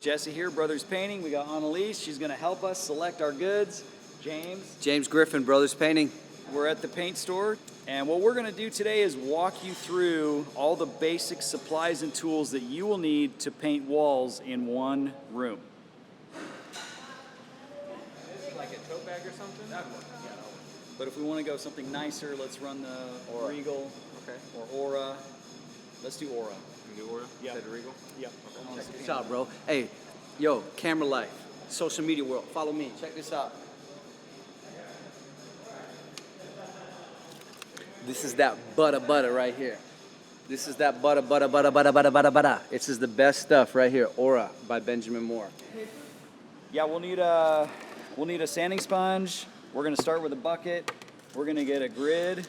Jesse here, Brothers Painting. We got Annalise. She's going to help us select our goods. James Griffin, Brothers Painting. We're at the paint store, and what we're going to do today is walk you through all the basic supplies and tools that you will need to paint walls in one room. Like a tote bag or something? That would work. Yeah, but if we want to go something nicer, let's run the Aura. Regal. Okay. Or Aura. Let's do Aura. Can you do Aura? Yeah. Instead of Regal? Yep. Check this out, bro. Hey, yo, camera life, social media world, follow me. Check this out. This is that butter right here. This is that butter. This is the best stuff right here. Aura by Benjamin Moore. Yeah, we'll need a sanding sponge. We're going to start with a bucket. We're going to get a grid.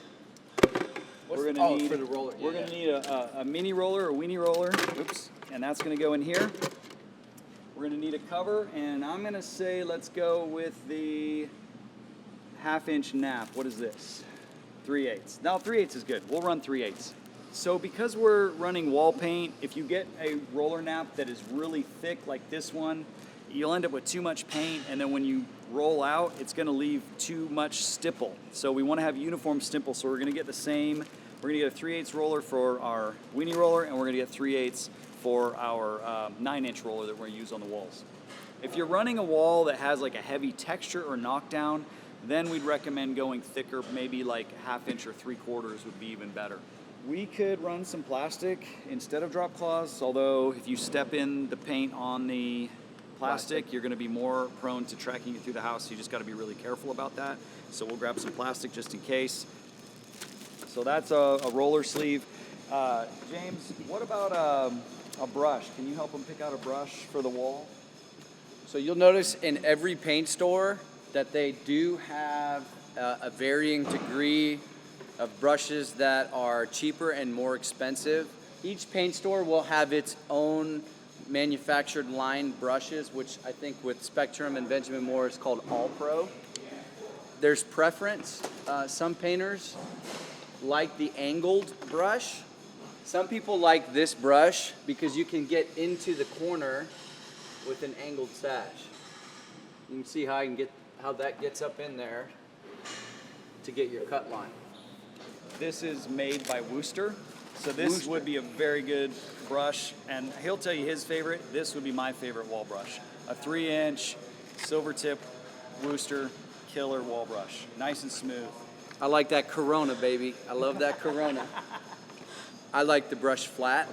We're going to need for the roller. We're going to need a mini roller, a weenie roller. Oops. And that's going to go in here. We're going to need a cover, and I'm going to say let's go with the 1/2-inch nap. What is this? 3/8. No, 3/8 is good. We'll run 3/8. So because we're running wall paint, if you get a roller nap that is really thick like this one, you'll end up with too much paint, and then when you roll out, it's going to leave too much stipple. So we want to have uniform stipple, so we're going to get the same. We're going to get a 3/8 roller for our weenie roller, and we're going to get 3/8 for our 9-inch roller that we're going to use on the walls. If you're running a wall that has like a heavy texture or knockdown, then we'd recommend going thicker, maybe like 1/2 inch or 3/4 would be even better. We could run some plastic instead of drop cloths, although if you step in the paint on the plastic, you're going to be more prone to tracking it through the house. So you just got to be really careful about that. So we'll grab some plastic just in case. So that's a roller sleeve. James, what about a brush? Can you help him pick out a brush for the wall? So you'll notice in every paint store that they do have a varying degree of brushes that are cheaper and more expensive. Each paint store will have its own manufactured line brushes, which I think with Spectrum and Benjamin Moore is called All Pro. There's preference. Some painters like the angled brush. Some people like this brush because you can get into the corner with an angled sash. You can see how that gets up in there to get your cut line. This is made by Wooster. So this would be a very good brush, and he'll tell you his favorite. This would be my favorite wall brush. A 3-inch silver tip Wooster killer wall brush. Nice and smooth. I like that Corona, baby. I love that Corona. I like the brush flat.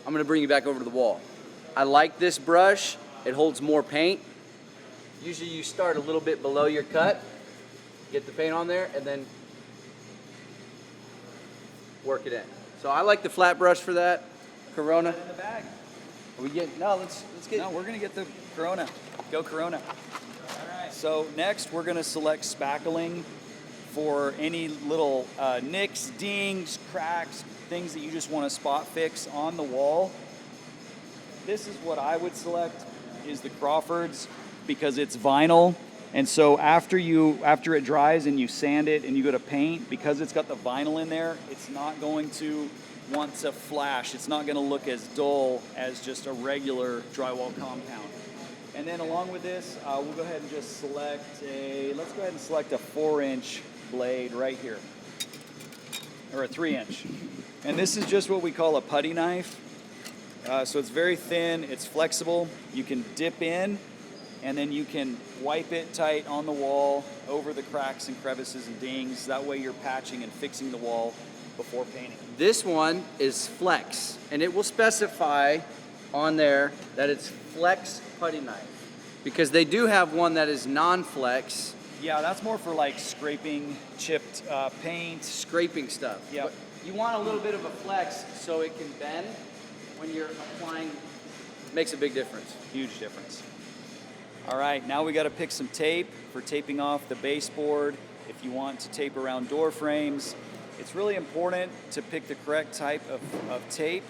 I'm gonna bring you back over to the wall. I like this brush. It holds more paint. Usually you start a little bit below your cut, get the paint on there, and then work it in. So I like the flat brush for that. Corona. In the bag. Are we getting? No, let's get. No, we're gonna get the Corona. Go Corona. All right. So next we're gonna select spackling for any little nicks, dings, cracks, things that you just want to spot fix on the wall. This is what I would select, is the Crawfords, because it's vinyl. And so after it dries and you sand it and you go to paint, because it's got the vinyl in there, it's not going to want to flash. It's not going to look as dull as just a regular drywall compound. And then along with this, we'll go ahead and just select let's go ahead and select a 4-inch blade right here, or a 3-inch. And this is just what we call a putty knife. So it's very thin, it's flexible. You can dip in, and then you can wipe it tight on the wall over the cracks and crevices and dings. That way you're patching and fixing the wall before painting. This one is flex, and it will specify on there that it's flex putty knife, because they do have one that is non-flex. Yeah, that's more for like scraping chipped paint. Scraping stuff. Yeah. But you want a little bit of a flex so it can bend when you're applying. Makes a big difference. Huge difference. All right, now we got to pick some tape for taping off the baseboard. If you want to tape around door frames, it's really important to pick the correct type of tape.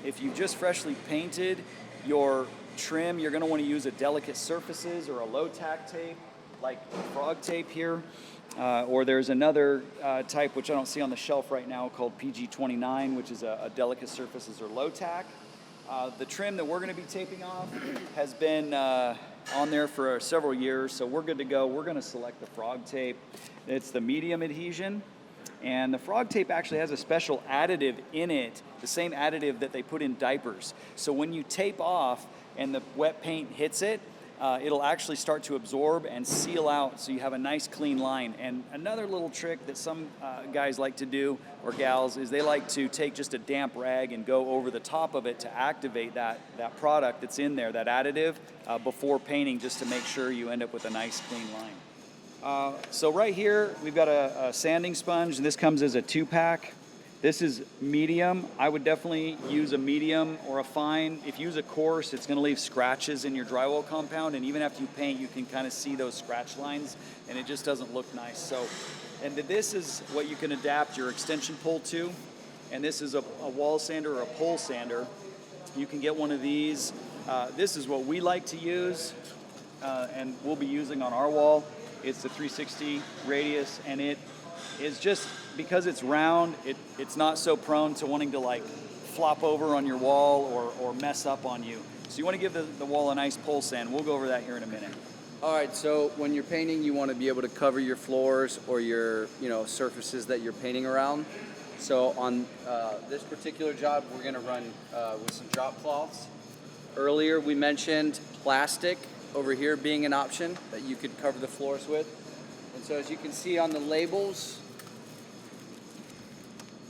If you've just freshly painted your trim, you're going to want to use a delicate surfaces or a low tack tape, like frog tape here. Or there's another type, which I don't see on the shelf right now, called PG29, which is a delicate surfaces or low tack. The trim that we're going to be taping off has been on there for several years, so we're good to go. We're going to select the frog tape. It's the medium adhesion, and the frog tape actually has a special additive in it, the same additive that they put in diapers. So when you tape off and the wet paint hits it, it'll actually start to absorb and seal out, so you have a nice clean line. And another little trick that some guys like to do, or gals, is they like to take just a damp rag and go over the top of it to activate that product that's in there, that additive, before painting, just to make sure you end up with a nice clean line. So right here, we've got a sanding sponge, and this comes as a 2-pack. This is medium. I would definitely use a medium or a fine. If you use a coarse, it's gonna leave scratches in your drywall compound, and even after you paint, you can kind of see those scratch lines, and it just doesn't look nice. So, and this is what you can adapt your extension pole to, and this is a wall sander or a pole sander. You can get one of these. This is what we like to use, and we'll be using on our wall. It's the 360 radius, and it is just, because it's round, it's not so prone to wanting to like flop over on your wall or mess up on you. So you want to give the wall a nice pole sand. We'll go over that here in a minute. All right, so when you're painting, you want to be able to cover your floors or your surfaces that you're painting around. So on this particular job, we're going to run with some drop cloths. Earlier we mentioned plastic over here being an option that you could cover the floors with. And so as you can see on the labels,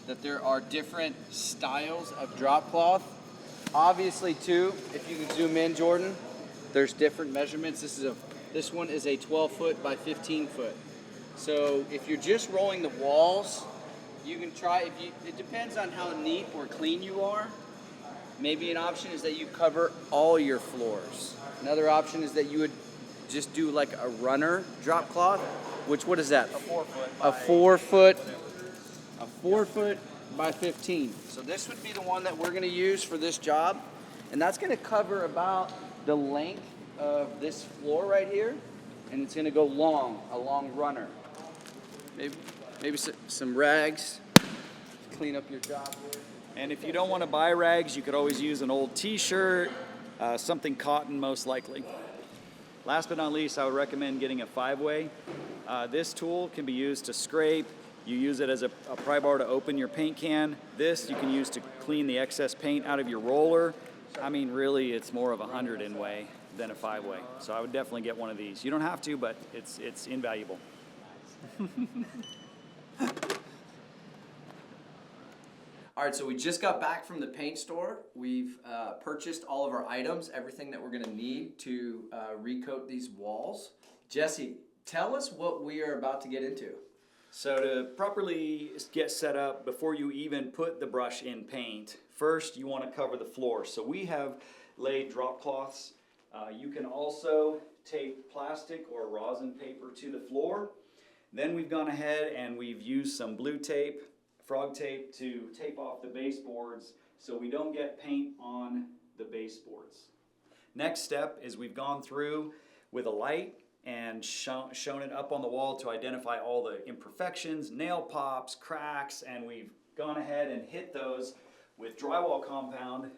that there are different styles of drop cloth. Obviously too, if you can zoom in, Jordan, there's different measurements. This one is a 12 foot by 15 foot. So if you're just rolling the walls, you can try, it depends on how neat or clean you are. Maybe an option is that you cover all your floors. Another option is that you would just do like a runner drop cloth, which, what is that? A 4 foot. A 4 foot. A 4 foot by 15. So this would be the one that we're going to use for this job, and that's going to cover about the length of this floor right here, and it's going to go long, a long runner. Maybe some rags to clean up your job here. And if you don't want to buy rags, you could always use an old t-shirt, something cotton most likely. Last but not least, I would recommend getting a 5-way. This tool can be used to scrape. You use it as a pry bar to open your paint can. This you can use to clean the excess paint out of your roller. I mean, really, it's more of a 100 way than a 5-way. So I would definitely get one of these. You don't have to, but it's invaluable. All right, so we just got back from the paint store. We've purchased all of our items, everything that we're gonna need to recoat these walls. Jesse, tell us what we are about to get into. So to properly get set up before you even put the brush in paint, first you want to cover the floor. So we have laid drop cloths. You can also tape plastic or rosin paper to the floor. Then we've gone ahead and we've used some blue tape, frog tape, to tape off the baseboards so we don't get paint on the baseboards. Next step is we've gone through with a light and shown it up on the wall to identify all the imperfections, nail pops, cracks, and we've gone ahead and hit those with drywall compound.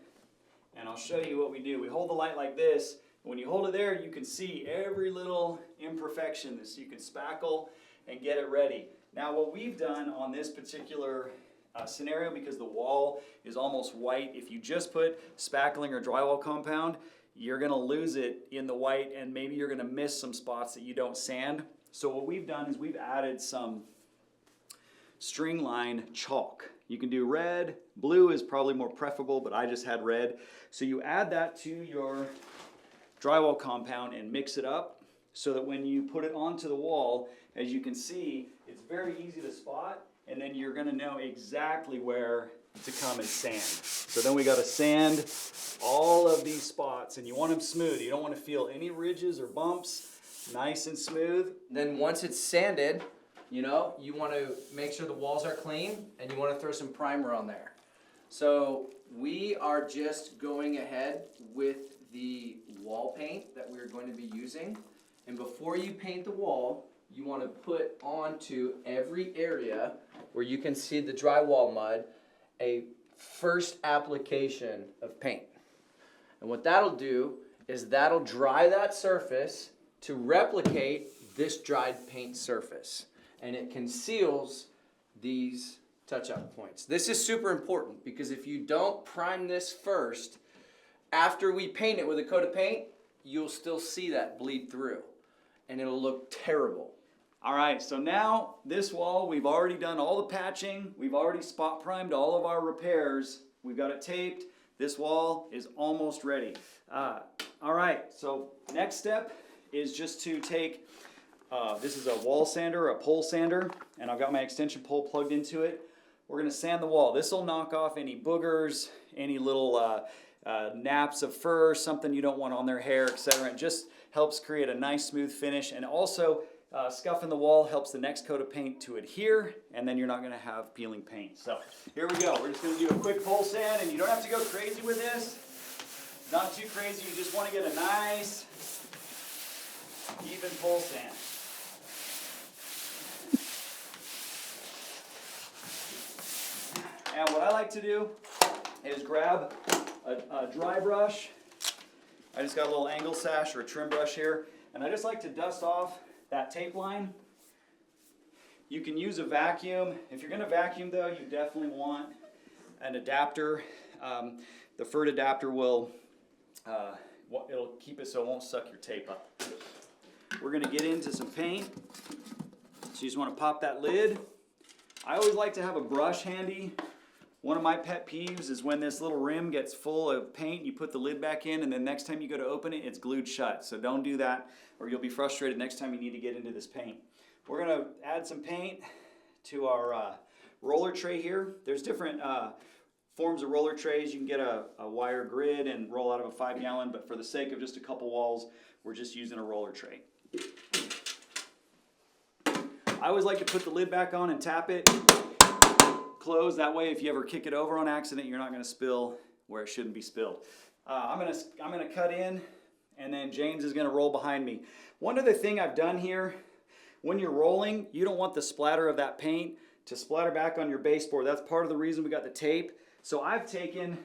And I'll show you what we do. We hold the light like this. When you hold it there, you can see every little imperfection, so you can spackle and get it ready. Now what we've done on this particular scenario, because the wall is almost white, if you just put spackling or drywall compound, you're going to lose it in the white, and maybe you're going to miss some spots that you don't sand. So what we've done is we've added some string line chalk. You can do red, blue is probably more preferable, but I just had red. So you add that to your drywall compound and mix it up so that when you put it onto the wall, as you can see, it's very easy to spot, and then you're going to know exactly where to come and sand. So then we got to sand all of these spots, and you want them smooth. You don't want to feel any ridges or bumps. Nice and smooth. Then once it's sanded, you want to make sure the walls are clean, and you want to throw some primer on there. So we are just going ahead with the wall paint that we're going to be using. And before you paint the wall, you want to put onto every area where you can see the drywall mud a first application of paint. And what that'll do is that'll dry that surface to replicate this dried paint surface. And it conceals these touch-up points. This is super important because if you don't prime this first, after we paint it with a coat of paint, you'll still see that bleed through and it'll look terrible. All right, so now this wall, we've already done all the patching. We've already spot primed all of our repairs. We've got it taped. This wall is almost ready. All right, so next step is just to take, this is a wall sander, a pole sander, and I've got my extension pole plugged into it. We're gonna sand the wall. This will knock off any boogers, any little naps of fur, something you don't want on their hair, etc. It just helps create a nice smooth finish, and also scuffing the wall helps the next coat of paint to adhere, and then you're not gonna have peeling paint. So here we go. We're just gonna do a quick pole sand, and you don't have to go crazy with this. Not too crazy, you just wanna get a nice, even pole sand. And what I like to do is grab a dry brush. I just got a little angle sash or a trim brush here, and I just like to dust off that tape line. You can use a vacuum. If you're gonna vacuum though, you definitely want an adapter. The FERT adapter will, it'll keep it so it won't suck your tape up. We're gonna get into some paint. So you just wanna pop that lid. I always like to have a brush handy. One of my pet peeves is when this little rim gets full of paint, you put the lid back in, and then next time you go to open it, it's glued shut. So don't do that, or you'll be frustrated next time you need to get into this paint. We're gonna add some paint to our roller tray here. There's different forms of roller trays. You can get a wire grid and roll out of a 5-gallon, but for the sake of just a couple walls, we're just using a roller tray. I always like to put the lid back on and tap it close. That way, if you ever kick it over on accident, you're not going to spill where it shouldn't be spilled. I'm gonna cut in, and then James is going to roll behind me. One other thing I've done here, when you're rolling, you don't want the splatter of that paint to splatter back on your baseboard. That's part of the reason we got the tape. So I've taken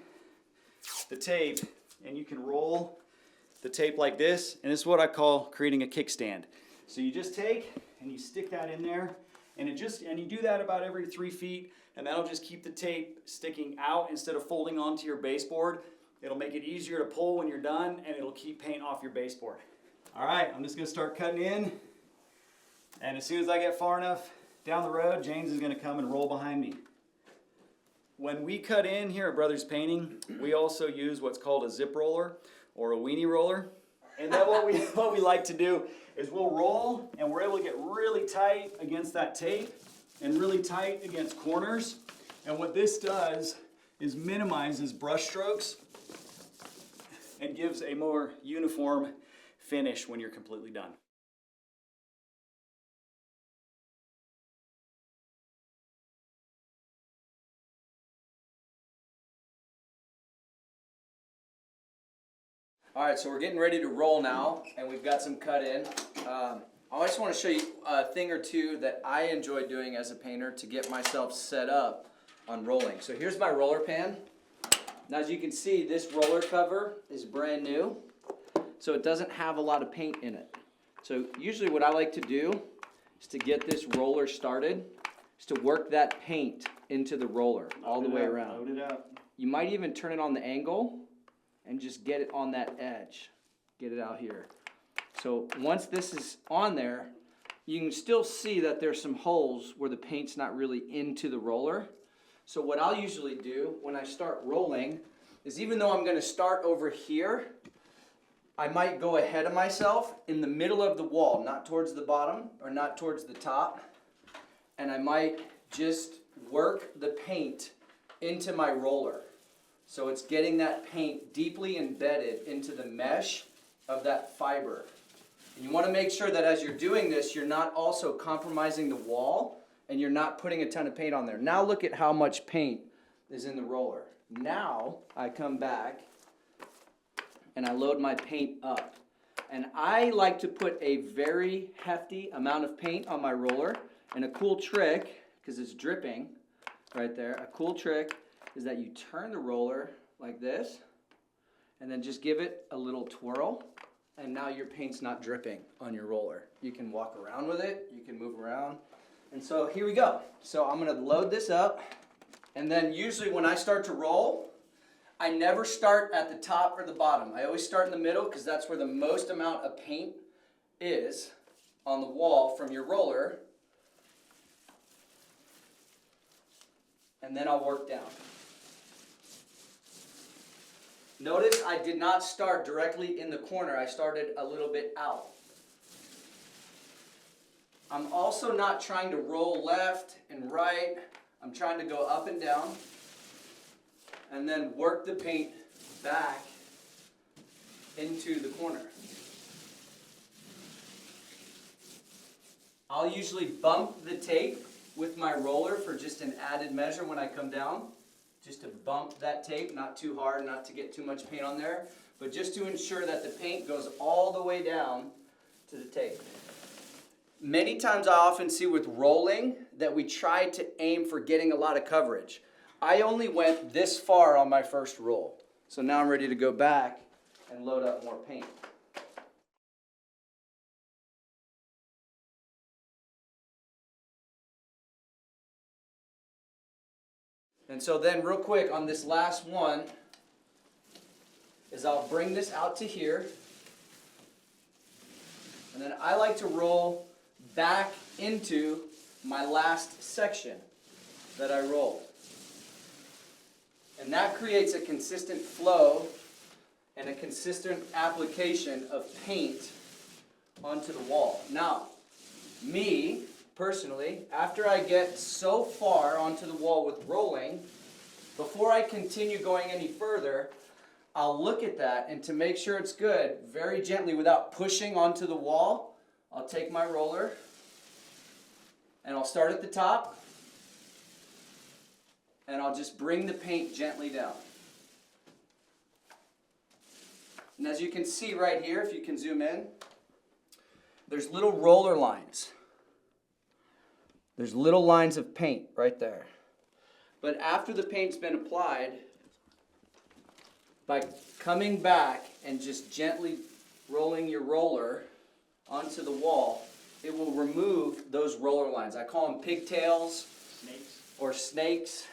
the tape, and you can roll the tape like this, and this is what I call creating a kickstand. So you just take and you stick that in there, and you do that about every 3 feet, and that'll just keep the tape sticking out instead of folding onto your baseboard. It'll make it easier to pull when you're done, and it'll keep paint off your baseboard. All right, I'm just gonna start cutting in, and as soon as I get far enough down the road, James is gonna come and roll behind me. When we cut in here at Brothers Painting, we also use what's called a zip roller or a weenie roller. And then what we like to do is we'll roll, and we're able to get really tight against that tape and really tight against corners. And what this does is minimizes brush strokes and gives a more uniform finish when you're completely done. All right, so we're getting ready to roll now, and we've got some cut in. I just want to show you a thing or two that I enjoy doing as a painter to get myself set up on rolling. So here's my roller pan. Now as you can see, this roller cover is brand new, so it doesn't have a lot of paint in it. So usually what I like to do is to get this roller started, is to work that paint into the roller all the way around. Load it up. You might even turn it on the angle and just get it on that edge. Get it out here. So once this is on there, you can still see that there's some holes where the paint's not really into the roller. So what I'll usually do when I start rolling is, even though I'm going to start over here, I might go ahead of myself in the middle of the wall, not towards the bottom or not towards the top, and I might just work the paint into my roller. So it's getting that paint deeply embedded into the mesh of that fiber. And you want to make sure that as you're doing this, you're not also compromising the wall and you're not putting a ton of paint on there. Now look at how much paint is in the roller. Now I come back and I load my paint up. And I like to put a very hefty amount of paint on my roller. And a cool trick, because it's dripping right there, a cool trick is that you turn the roller like this, and then just give it a little twirl, and now your paint's not dripping on your roller. You can walk around with it, you can move around. And so here we go. So I'm gonna load this up, and then usually when I start to roll, I never start at the top or the bottom. I always start in the middle because that's where the most amount of paint is on the wall from your roller. And then I'll work down. Notice I did not start directly in the corner. I started a little bit out. I'm also not trying to roll left and right. I'm trying to go up and down and then work the paint back into the corner. I'll usually bump the tape with my roller for just an added measure when I come down. Just to bump that tape, not too hard, not to get too much paint on there, but just to ensure that the paint goes all the way down to the tape. Many times I often see with rolling that we try to aim for getting a lot of coverage. I only went this far on my first roll. So now I'm ready to go back and load up more paint. And so then real quick on this last one is I'll bring this out to here. And then I like to roll back into my last section that I rolled. And that creates a consistent flow and a consistent application of paint onto the wall. Now, me, personally, after I get so far onto the wall with rolling, before I continue going any further, I'll look at that, and to make sure it's good, very gently without pushing onto the wall, I'll take my roller and I'll start at the top and I'll just bring the paint gently down. And as you can see right here, if you can zoom in, there's little roller lines. There's little lines of paint right there. But after the paint's been applied, by coming back and just gently rolling your roller onto the wall, it will remove those roller lines. I call them pigtails, Snakes. or snakes.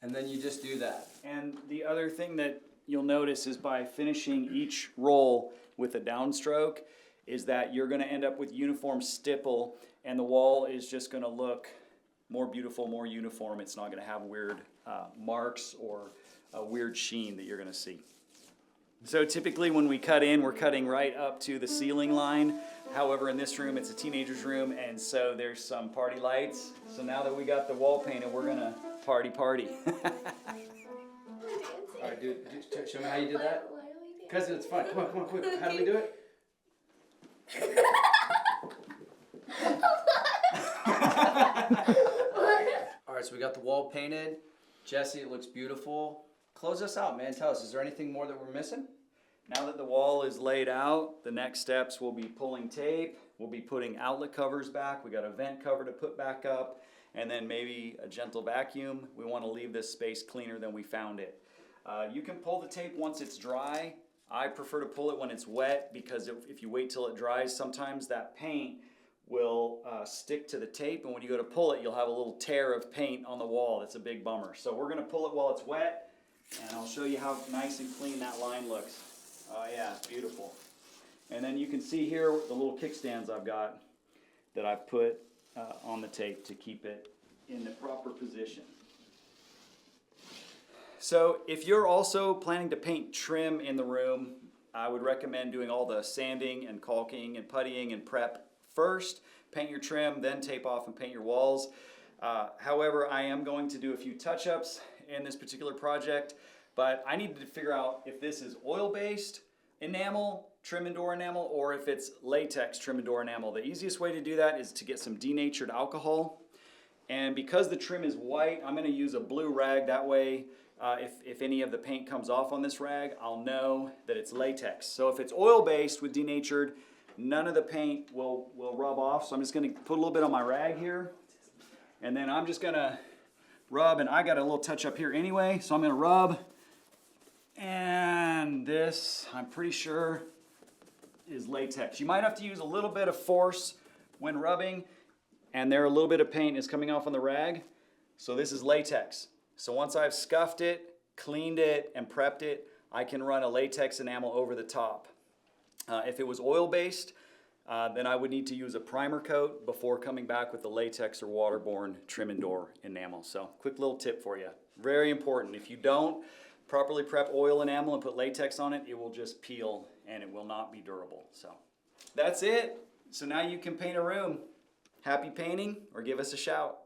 And then you just do that. And the other thing that you'll notice is by finishing each roll with a downstroke is that you're going to end up with uniform stipple, and the wall is just going to look more beautiful, more uniform. It's not going to have weird marks or a weird sheen that you're going to see. So typically when we cut in, we're cutting right up to the ceiling line. However, in this room, it's a teenager's room, and so there's some party lights. So now that we got the wall painted, we're going to party. All right, dude, show me how you did that. Why do we do Because it's fun. Come on, quick. How do we do it? All right, so we got the wall painted. Jesse, it looks beautiful. Close us out, man. Tell us, is there anything more that we're missing? Now that the wall is laid out, the next steps will be pulling tape. We'll be putting outlet covers back. We got a vent cover to put back up, and then maybe a gentle vacuum. We want to leave this space cleaner than we found it. You can pull the tape once it's dry. I prefer to pull it when it's wet because if you wait till it dries, sometimes that paint will stick to the tape, and when you go to pull it, you'll have a little tear of paint on the wall. That's a big bummer. So we're going to pull it while it's wet, and I'll show you how nice and clean that line looks. Oh yeah, it's beautiful. And then you can see here the little kickstands I've got that I've put on the tape to keep it in the proper position. So if you're also planning to paint trim in the room, I would recommend doing all the sanding and caulking and puttying and prep first. Paint your trim, then tape off and paint your walls. However, I am going to do a few touch-ups in this particular project, but I need to figure out if this is oil-based enamel, trim and door enamel, or if it's latex trim and door enamel. The easiest way to do that is to get some denatured alcohol. And because the trim is white, I'm going to use a blue rag. That way, if any of the paint comes off on this rag, I'll know that it's latex. So if it's oil-based with denatured, none of the paint will rub off. So I'm just going to put a little bit on my rag here. And then I'm just going to rub, and I got a little touch up here anyway. So I'm going to rub And this, I'm pretty sure, is latex. You might have to use a little bit of force when rubbing, and there a little bit of paint is coming off on the rag. So this is latex. So once I've scuffed it, cleaned it, and prepped it, I can run a latex enamel over the top. If it was oil-based, then I would need to use a primer coat before coming back with the latex or waterborne trim and door enamel. So quick little tip for you. Very important. If you don't properly prep oil enamel and put latex on it, it will just peel and it will not be durable. So that's it. So now you can paint a room. Happy painting, or give us a shout.